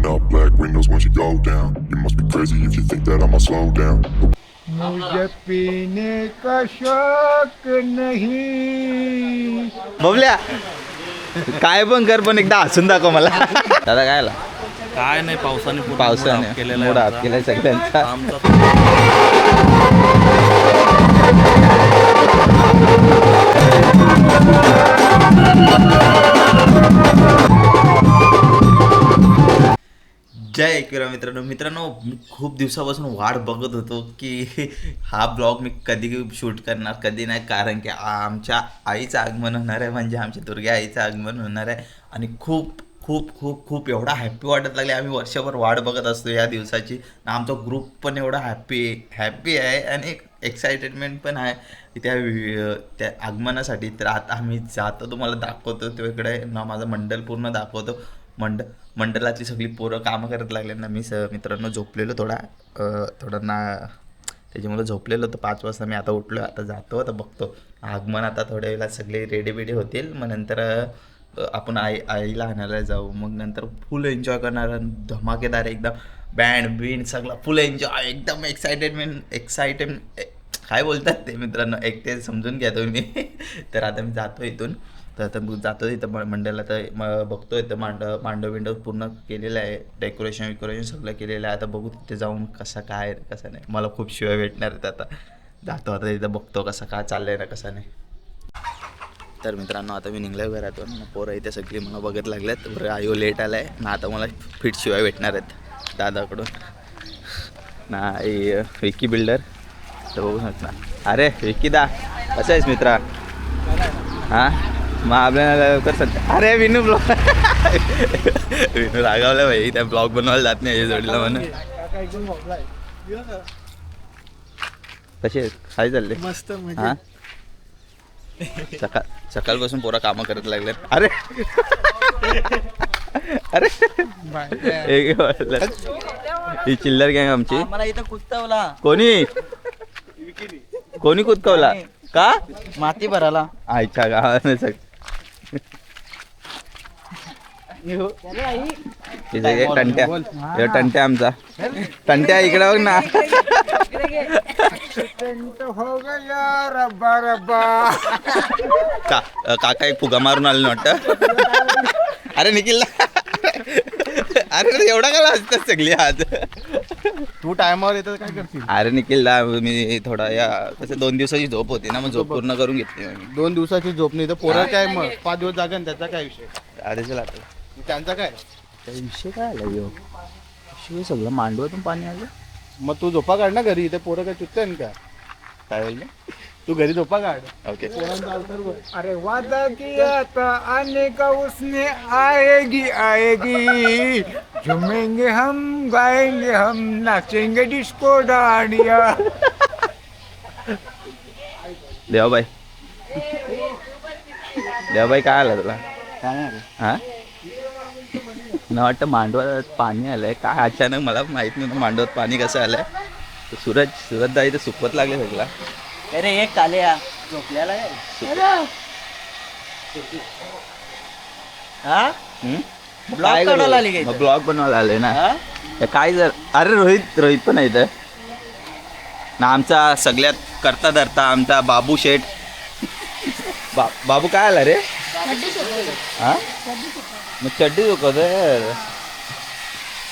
Rolling up black windows once you go down. You must be crazy if you think that I'ma slow down. मुझे पीने का शौक नहीं. बबल्या काय पण कर पण एकदा हसून दाखव मला. दादा काय आला काय नाही पावसाने पूर्ण पावसाने मूड ऑफ केलेला मूड आहे ऑफ केलाय सगळ्यांचा. आमचा जय एकविरा मित्रांनो मी खूप दिवसापासून वाट बघत होतो की हा ब्लॉग मी कधी शूट करणार कधी नाही, कारण की आमच्या आईचं आगमन होणार आहे, म्हणजे आमच्या दुर्गा आईचं आगमन होणार आहे. आणि खूप खूप खूप खूप एवढा हॅप्पी वाटत लागले. आम्ही वर्षभर वाट बघत असतो या दिवसाची. आमचा ग्रुप पण एवढा हॅप्पी आहे आणि एक्साइटेडमेंट पण आहे त्या आगमनासाठी. तर आता आम्ही जातो, तुम्हाला दाखवतो तिकडे ना, माझं मंडल पूर्ण दाखवतो. मंडलातली सगळी पोरं कामं करत लागले ना. मी मित्रांनो झोपलेलो थोडं ना, त्याच्यामुळे झोपलेलो होतं. 5 वाजता मी आता उठलो, आता जातो, आता बघतो आगमन. आता थोड्या वेळात सगळे रेडी होतील, मग नंतर आपण आईला आणायला जाऊ. मग नंतर फुल एन्जॉय करणार, धमाकेदार एकदम बँड बिंड सगळं फुल एन्जॉय, एकदम एक्साइटेड काय बोलतात ते मित्रांनो, एक ते समजून घ्या तुम्ही. तर आता मी जातो इथून. तर आता जातो इथं मंडळाला, तर बघतो इथं मांडव पूर्ण केलेलं आहे, डेकोरेशन सगळं केलेलं आहे. आता बघू तिथे जाऊन कसं काय कसं नाही. मला खूप शिवाय भेटणार आहेत. आता जातो, आता इथं बघतो कसं काय चाललंय ना कसं नाही. तर मित्रांनो आता मी निघलो घरातून. पोरं इथे सगळी मला बघत लागल्यात, बरं आयो लेट आला आहे ना. आता मला फिट शिवाय भेटणार आहेत दादाकडून ना. विकी बिल्डर तर बघू शकता. अरे विकी दा कसं आहेस मित्रा? हां मग आपल्याला लवकर सध्या. अरे विनू रागावलं भाई, त्या ब्लॉग बनवायला जात नाही जोडीला म्हणून. कसे काय चालले? मस्त हां सकाळपासून पोरा कामं करत लागले. अरे अरे ही चिल्लर गँग आमची. मला इथं कुदवला कोणी कुदकवला का? माती भराला आईच्या गावानं टंट्या आमचा टंट्या इकडे बघ ना. हो गया रब्बा रब्बा. काका एक फुगा मारून आले ना वाटतं. अरे निखिल अरे एवढा का लाजतात सगळी आज? तू टायमावर येतं काय करशील? अरे निखिलला मी थोडा या कसं 2 दिवसाची झोप होती ना, मग झोप पूर्ण करून घेतली मी. 2 दिवसाची झोप नाही तर पोरं काय मग 5 दिवस जागा त्याचा काय विषय? अरे चला आता त्यांचा काय विषय काय आला यो? विषय सगळं मांडवातून पाणी आलं. मग तू झोपा काढ ना घरी. इथे पोरं काय चुकते ना काय? काय बोलले? तू घरी झोपा काढ. ओके. अरे वादा किया था आने का उसने, आएगी झूमेंगे हम, गाएंगे हम, नाचेंगे डिस्को डांडिया. देवाबाई काय आलं तुला? हा मला वाटतं मांडवात पाणी आलंय काय अचानक, मला माहित नव्हतं मांडवात पाणी कसं आलंय. सूरज दाई तर सुकवत लागले सगळा. अरे एक काल्या झोपल्याला ब्लॉग बनवायला आले ना काय. जर अरे रोहित पण आहे इथं ना. आमचा सगळ्यात करता धरता आमचा बाबू शेठ. बाबू काय आला रे? हा मग चड्डी दुखत.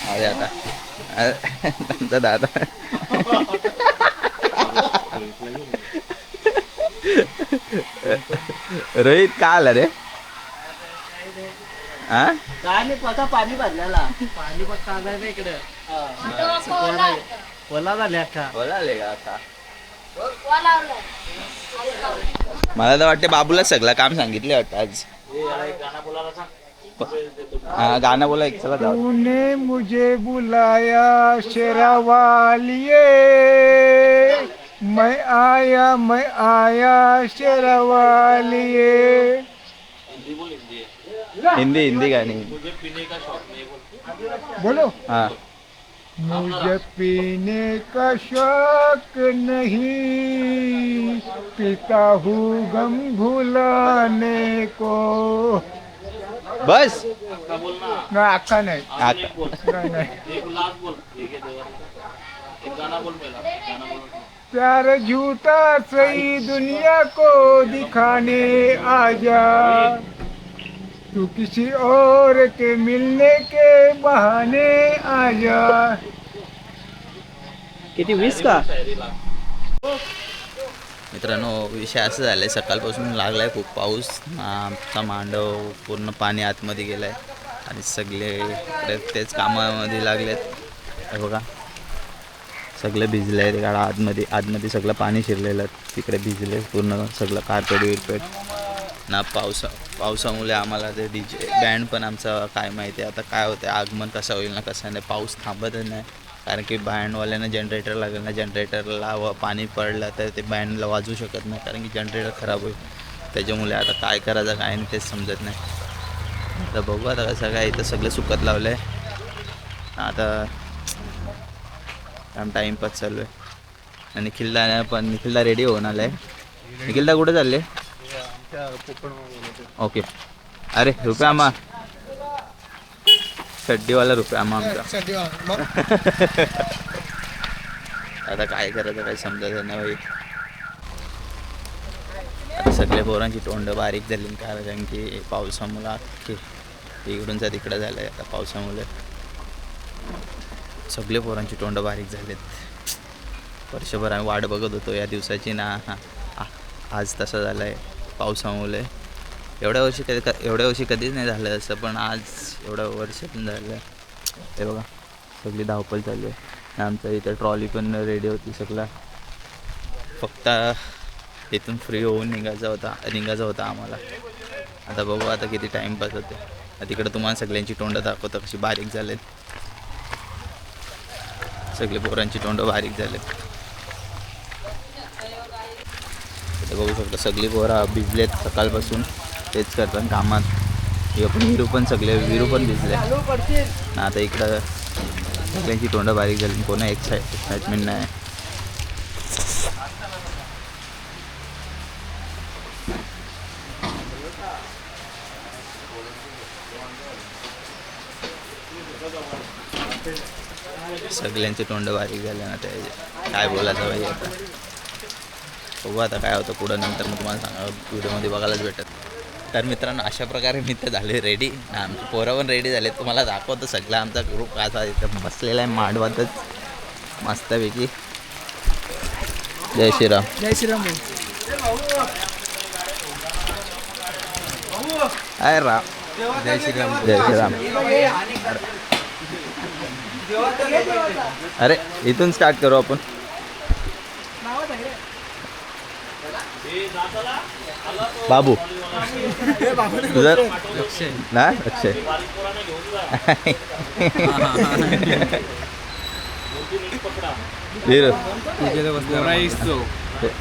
अरे आता दादा रोहित काय आला रे? हा काय नाही पका पाणी भरलेला. पाणी फक्त आलं नाही इकडे. ओला झाले का? बोलाले का आता? मला तर वाटते बाबूला सगळं काम सांगितले वाटतं आज. हाँ गाना बोला एक चला जाओ. तूने मुझे बुलाया शेरावालिए, मैं आया शेरावालिए. हिंदी गाणी बोलो. हाँ मुझे पीने का शौक नहीं, पीता हूँ गम भुलाने को. बस नाही अख्खा नाही आ- नाही प्यार झूठा सही दुनिया को दिखाने आजा तू किसी और के मिलने के बहाने आजा. किती 20 का? मित्रांनो विषय असं झालं आहे सकाळपासून लागला आहे खूप पाऊस. आमचा मांडव पूर्ण पाणी आतमध्ये गेला आहे आणि सगळे इकडे तेच कामामध्ये लागलेत. हे बघा सगळे भिजले आहेत गाडा आतमध्ये सगळं पाणी शिरलेलं आहे. तिकडे भिजले पूर्ण सगळं कार्पेट विरपेट ना. पावसामुळे आम्हाला ते DJ बँड पण आमचं काय माहिती आहे आता काय होतं आगमन कसं होईल ना कसं नाही. पाऊस थांबतच नाही कारण की बँडवाल्यांना जनरेटर लागेल ना. जनरेटरला पाणी पडलं तर ते बँडला वाजवू शकत नाही कारण की जनरेटर खराब होईल. त्याच्यामुळे आता काय करायचं काय नाही तेच समजत नाही. आता बघू आता कसं काय इथं सगळं सुकत लावलं आहे आता. टाईमपास चालू आहे. निखिलदा रेडी होऊन आला आहे. निखिलदा कुठे चालले? ओके. अरे रुपया आम्हा चड्डीवाला रुपया आम्हा आमचा. आता काय करायचं काय समजायचं नाही भाई. आता सगळ्या पोरांची तोंड बारीक झाली कारण की पावसामुळे अख्खे इकडूनचा तिकडं झालं आहे. आता पावसामुळे सगळे पोरांची तोंड बारीक झालेत. वर्षभर आम्ही वाट बघत होतो या दिवसाची ना. आज तसं झालं आहे पावसामुळे. एवढ्या वर्षी कधीच नाही झालं असं पण आज एवढ्या वर्षातून झालं. हे बघा सगळी धावपळ चालू आहे. आमचं इथं ट्रॉली पण रेडी होती सगळं. फक्त इथून फ्री होऊन निघायचं होता आम्हाला. आता बघू आता किती टाईमपास होते. तिकडं तुम्हाला सगळ्यांची तोंड दाखवतं कशी बारीक झालेत. सगळे पोरांची तोंड बारीक झालेत. ते बघू शकतो सगळी पोरं भिजलेत सकाळपासून तेच करतात कामात. विरू पण भिजले. आता इकडं सगळ्यांची तोंड बारीक झाली. कोणा एक्साइटमेंट नाही. सगळ्यांचे तोंड बारीक झाले ना. ते काय बोलायचं भाई आता. बघू आता काय होतं पुढं नंतर मग तुम्हाला सांगा व्हिडिओमध्ये बघायलाच भेटत. तर मित्रांनो अशा प्रकारे मी तर झाले रेडी. आमचे पोरं पण रेडी झाले. तुम्हाला दाखवतो सगळं आमचा ग्रुप असा इथं बसलेला आहे मांडवातच मस्तपैकी. जय श्रीराम. जय श्रीराम. अरे राम. जय श्रीराम. जय श्रीराम. अरे इथून स्टार्ट करू आपण. बाबू तुझं ना अक्षय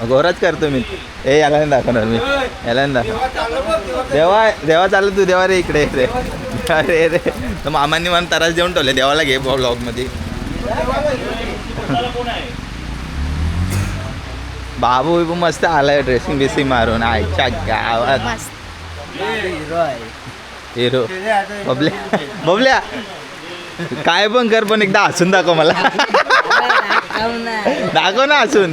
गोराच करतो मी. याला नाही दाखवणार मी. याला नाही दाखव. देवा चाललं तू देवा रे इकडे रे. अरे रे तर मामांनी मला त्रास देऊन ठेवले. देवाला घे ब्लॉगमध्ये. बाबू मस्त आलाय ड्रेसिंग बिसिंग मारून. आयच्या गावात हिरो. बबल्या काय पण कर पण एकदा हसून दाखव मला. दाखव ना हसून.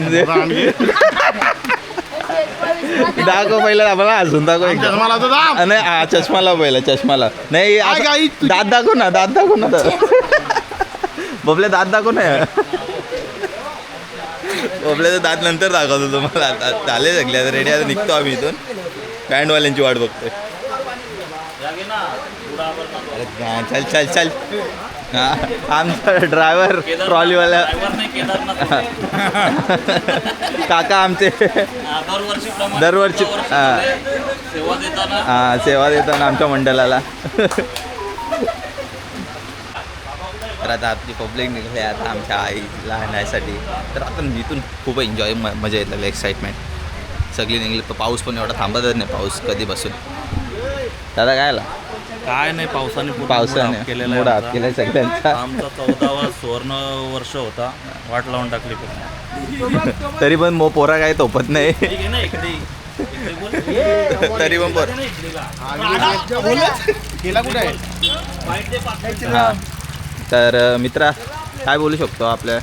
दाखव पहिला आम्हाला हसून दाखव एकदा. नाही चष्माला पहिला चष्माला नाही. दात दाखव ना. बबल्या दात दाखव ना. बबल्याचा दात नंतर दाखवतो तुम्हाला. आता झाले सगळे आता रेडी. आता निघतो आम्ही इथून. बँडवाल्यांची वाट बघतोय. चल चल चल. आमचा ड्रायव्हर ट्रॉलीवाला काका आमचे दरवर्षी सेवा देताना आमच्या मंडळाला. तर आता आपली पब्लिक निघाली आता आमच्या आईला आणण्यासाठी. तर आता इथून खूप एन्जॉय मजा येते एक्साइटमेंट. सगळी निघली. पाऊस पण एवढा थांबतच नाही. पाऊस कधीपासून. दादा काय आला? काय नाही पावसाने मूड हात केलाय सगळ्यांचा. आमचा 14वा सुवर्ण वर्ष होता. वाट लावून टाकली पूर्ण. तरी पण पोरा काय तोपत नाही. ठीक आहे ना इकडे बोल. तरी पण पोर हा. तर मित्रा काय बोलू शकतो आपल्या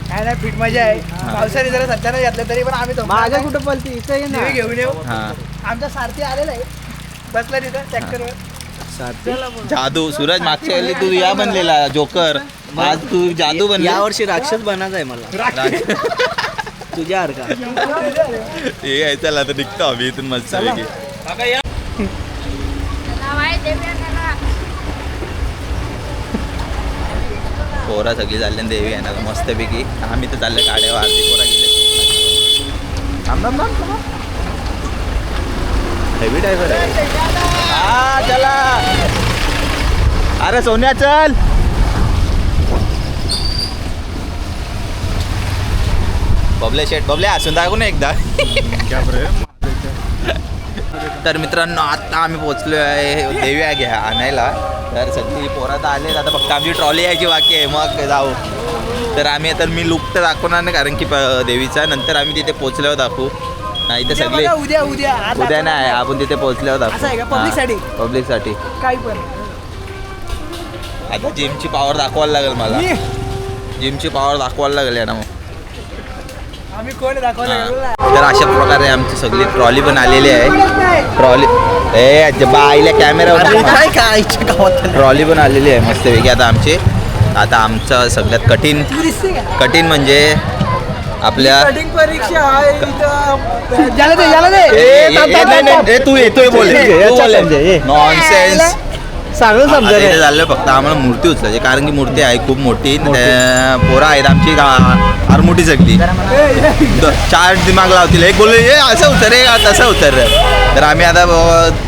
काय नाही फिट मजा आहे पावसाने जरा सध्या नाही घातलं तरी पण आम्ही माझ्या कुठं पलती इथे घेऊन येऊ हा आमचा सारथी आलेला आहे बसला तिथं ट्रॅक्टरवर जादू सूरज मागच्या वेळी तू या बनलेला जोकर आज तू जादू बनला यावर्षी राक्षस बनायचं आहे मला तुझ्या हरका हे आहे चला आता निघतो आम्ही इथून मस्त पैकी पोरा सगळी चालले देवी आहे ना मस्तपैकी आम्ही तर चालले गाड्या आरती पोरा गेले हेवी ड्रायव्हर आहे हा चला अरे सोन्या चल बबले शेट बबले असून दाखवू ना एकदा तर मित्रांनो आता आम्ही पोहोचलो आहे देवी आहे घ्या आणायला तर सगळी पोरात आले आता फक्त आमची ट्रॉली यायची बाकी आहे मग जाऊ तर आम्ही आता मी लुक तर दाखवणार नाही कारण की देवीचा नंतर आम्ही तिथे पोहोचल्यावर दाखवू नाही तर सगळे उद्या उद्या उद्या नाही आपण तिथे पोहोचल्यावर दाखवू पब्लिकसाठी काही पण आता जिमची पॉवर दाखवायला लागेल मला जिमची पॉवर दाखवायला लागेल ना मग आम्ही कोण दाखवलं तर अशा प्रकारे आमची सगळी ट्रॉली पण आलेली आहे ट्रॉली आईला कॅमेरा ट्रॉली पण आलेली आहे मस्तपैकी आता आमचं सगळ्यात कठीण म्हणजे आपल्या तू येतोय बोल नॉनसेन्स सांगून इथे झालं फक्त आम्हाला मूर्ती उचलायची कारण की मूर्ती आहे खूप मोठी पोरं आहेत आमची आरमोठी सगळी 4 दिमाग लावतील एक बोलले हे असं उतर रे तसं उतर तर आम्ही आता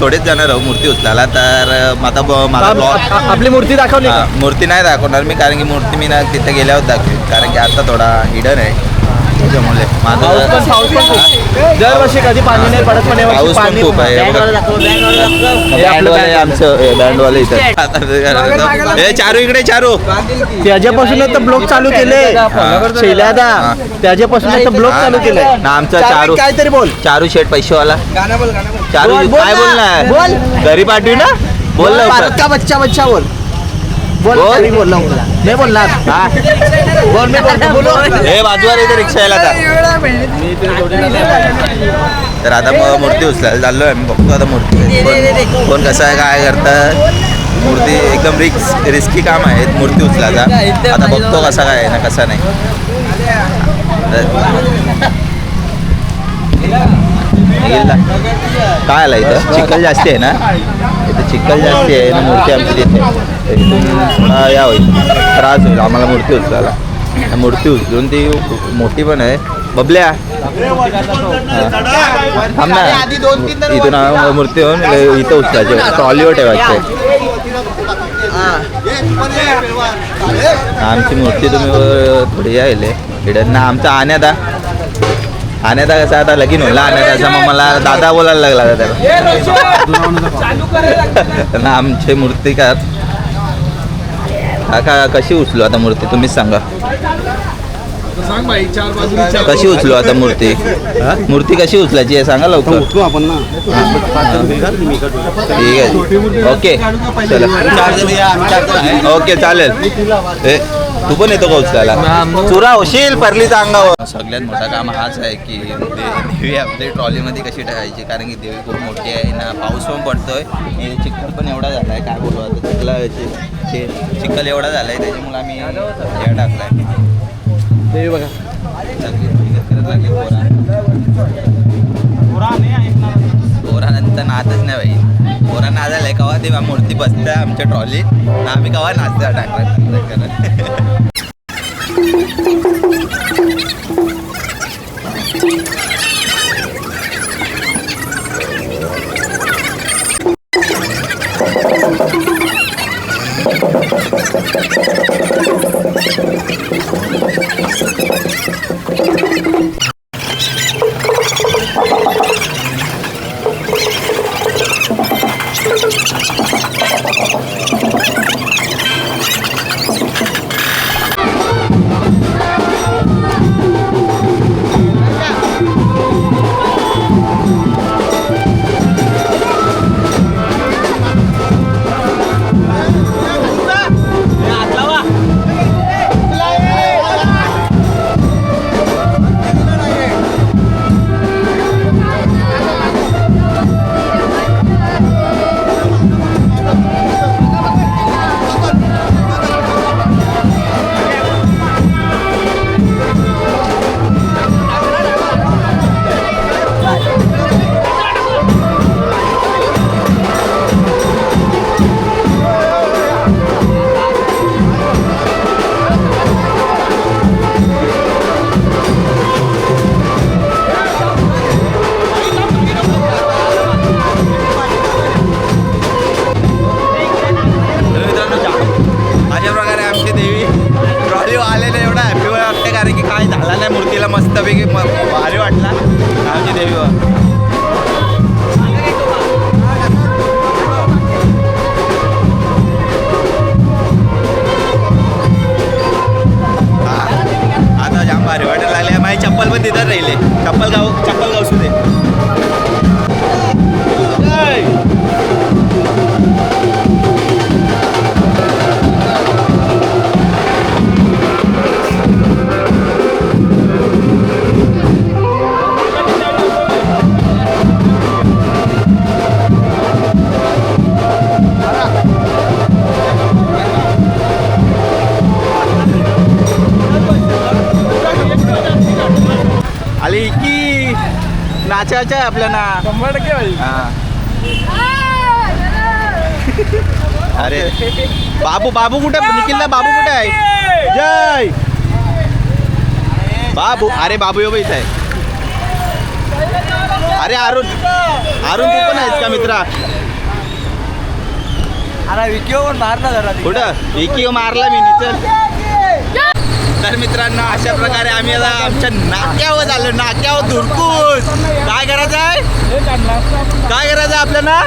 थोडेच जाणार आहोत मूर्ती उचलायला तर आता मला ब्लॉग आपली मूर्ती दाखवली मूर्ती नाही दाखवणार मी कारण की मूर्ती मी ना तिथे गेल्यावर दाखवेन कारण की आता थोडा हिडन आहे त्याच्यामुळे दरवर्षी कधी पाणी नाही पडत पण पाऊस पण खूप आहे बँडवाले आमचं बँडवाले इथं हे चारू इकडे चारू त्याच्यापासून तर ब्लॉग चालू केले शैलादा त्याच्यापासून तर ब्लॉग चालू केले ना आमचा चारू काहीतरी बोल चारू शेट पैसेवाला गाणं बोल चारू काय बोलणार बोल. घरी पाठवी ना बोल लवकर. का बच्चा बोल बोल मी बोलला नाही बोलणार बोल मी बोलतो हे बाजूवर इथे रिक्षा यायला तर आता मग मूर्ती उचलायला चाललो आहे मी बघतो आता मूर्ती कोण कसं आहे काय करतं मूर्ती एकदम रिस्की काम आहे मूर्ती उचलायचा आता बघतो कसा काय ना कसा नाही काय आला इथं चिखल जास्ती आहे ना इथं चिखल जास्ती आहे ना मूर्ती आमची तिथे इथून या होईल त्रास होईल आम्हाला मूर्ती उचलायला मूर्ती उचलून ती मोठी पण आहे बबल्या थांब ना इथून मूर्ती होऊन इथं उचलायची ट्रॉलीवर ठेवायची आमची मूर्ती तुम्ही थोडी यायले हिडन ना आमचा आण्यादा कसा आता लगीन होला आण्यादाचा मग मला दादा बोलायला लागला त्याला ना आमचे मूर्तिकार का कशी उचलू आता मूर्ती तुम्हीच सांगा कशी उचलू आता मूर्ती कशी उचलायची आहे सांगा लवकर आपण ना ठीक आहे ओके चला ओके चालेल तू पण येतो का उचलायला चुरा होशील परलीचा अंगावर सगळ्यात मोठा काम हाच आहे की देवी आपली ट्रॉलीमध्ये कशी ठेवायची कारण की देवी खूप मोठी आहे ना पाऊस पण पडतोय चिखल पण एवढा झाला आहे काय बोलू आता चिखल एवढा झाला आहे त्याच्यामुळे आम्ही हे टाकलाय देवी बघा पोरानंतर नाचच नाही भाई पोरा नाचायला कवा ते मूर्ती बसतं आमच्या ट्रॉलीत आम्ही कवा नाचता टाकला ट्रॉली आलेलं एवढा हॅपी वाटतं कारण की काय झाला नाही मूर्तीला मस्तपैकी भारी वाटला आमची देवी. आता जाम भारी वाटायला लागले माझी चप्पल पण तिथं राहिले चप्पल गावसू दे. आली की नाचायचं आहे आपल्याला 100% हा. अरे बाबू कुठे निखिलला बाबू कुठे आहे जय बाबू अरे बाबू यो इथं आहे. अरे अरुण तू पण आहेस का मित्रा अरे विकीवर मारला जरा कुठं एकी मारला मी निचल. तर मित्रांनो अशा प्रकारे आम्ही आता आमच्या नाक्यावर झालो नाक्यावर धुरकूस काय करायचं आहे आपल्याला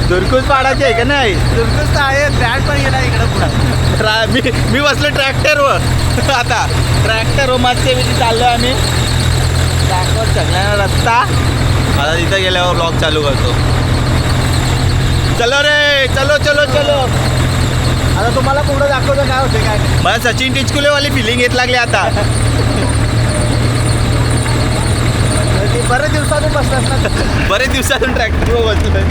धुरकूस पाडायची आहे का नाही. दुर्गस्त आहे बॅट पण गेला इकडं मी बसलो ट्रॅक्टरवर आता ट्रॅक्टरवर मस्तपैकी चाललो आम्ही ट्रॅकवर सगळ्यांना रस्ता आता तिथं गेल्यावर ब्लॉग चालू करतो. चलो रे चलो आता तुम्हाला पुढं दाखवतं काय होते काय मला सचिन टिचकुलेवाली फिलिंग येत लागली आता. बरेच दिवसातून बसलास ना बरेच दिवसातून ट्रॅक्टरवर बसलोय.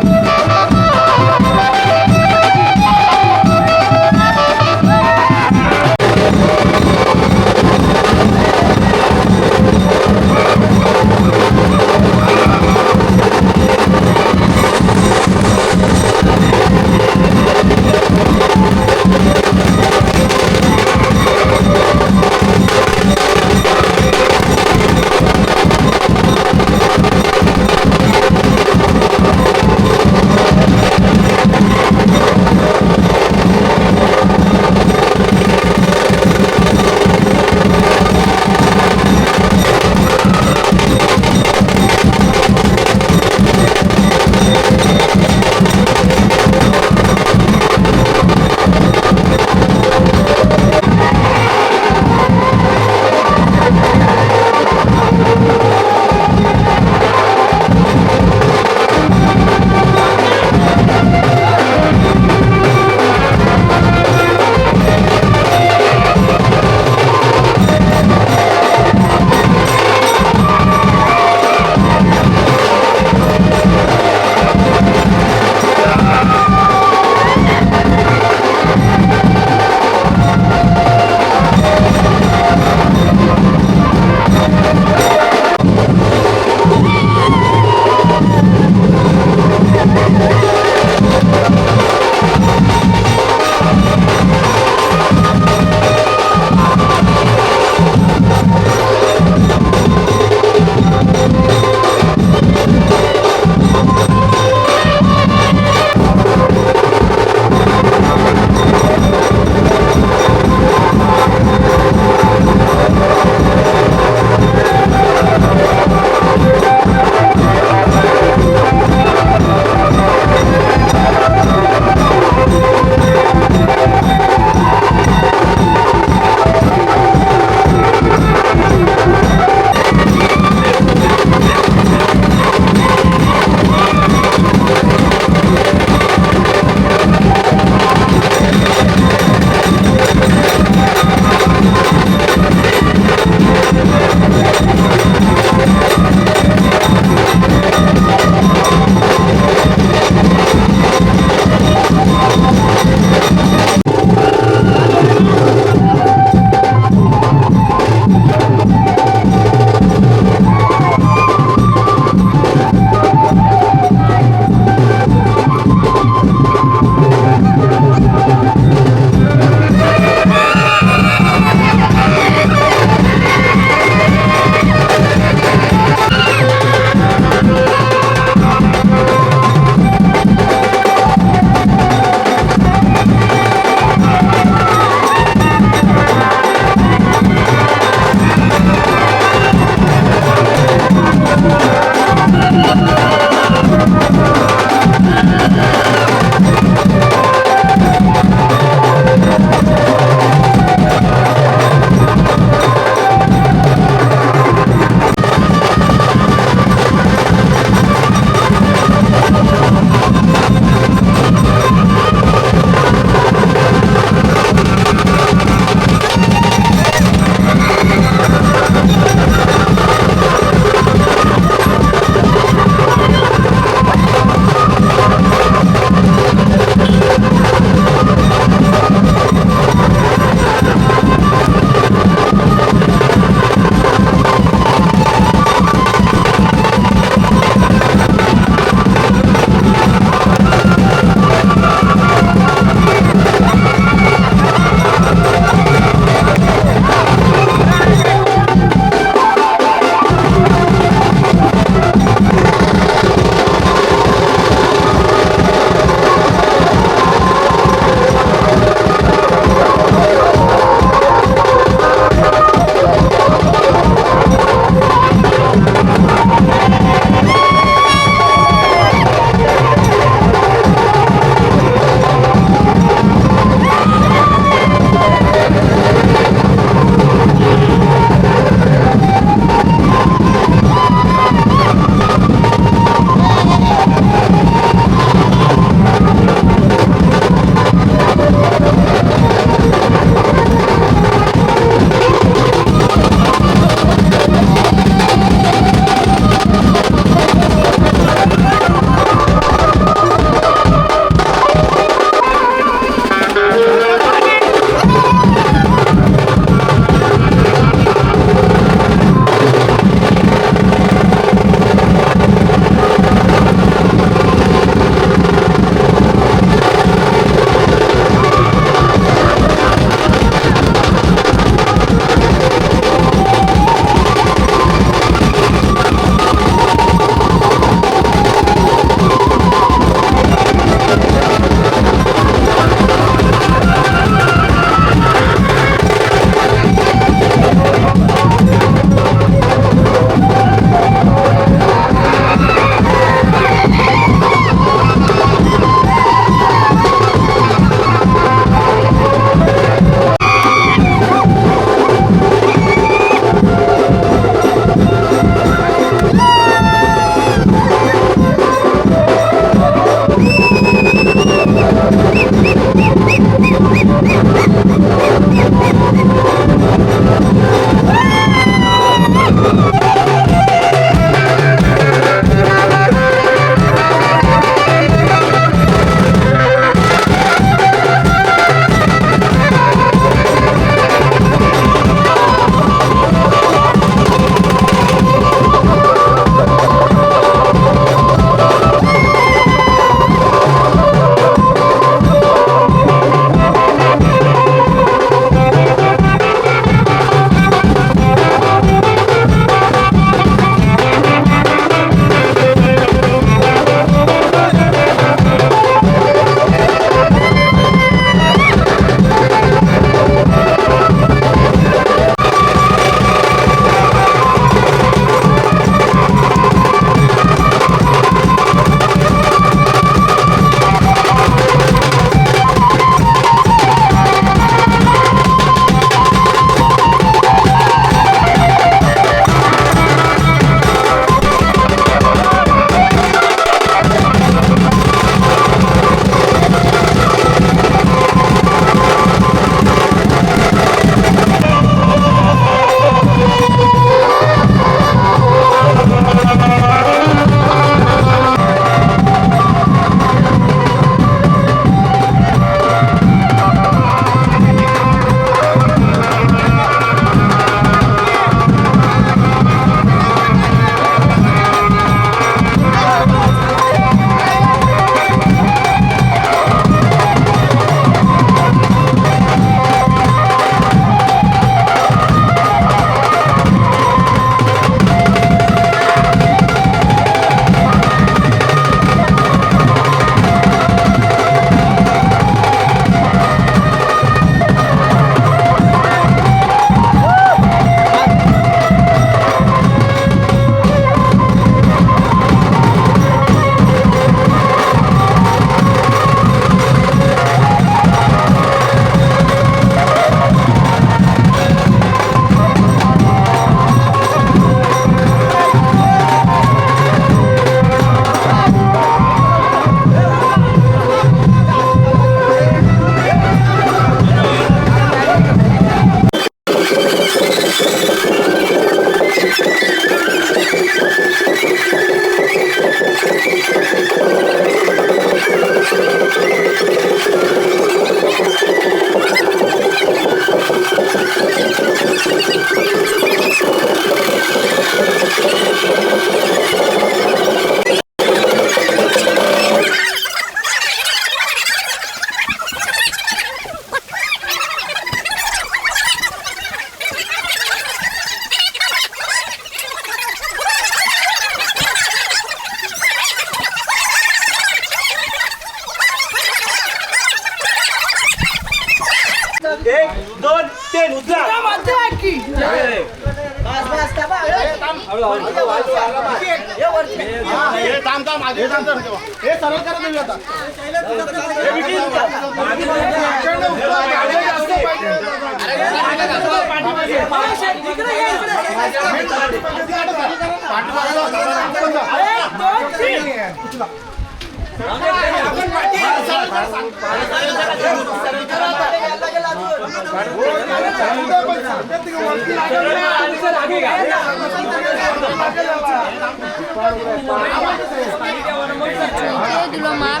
तुला मार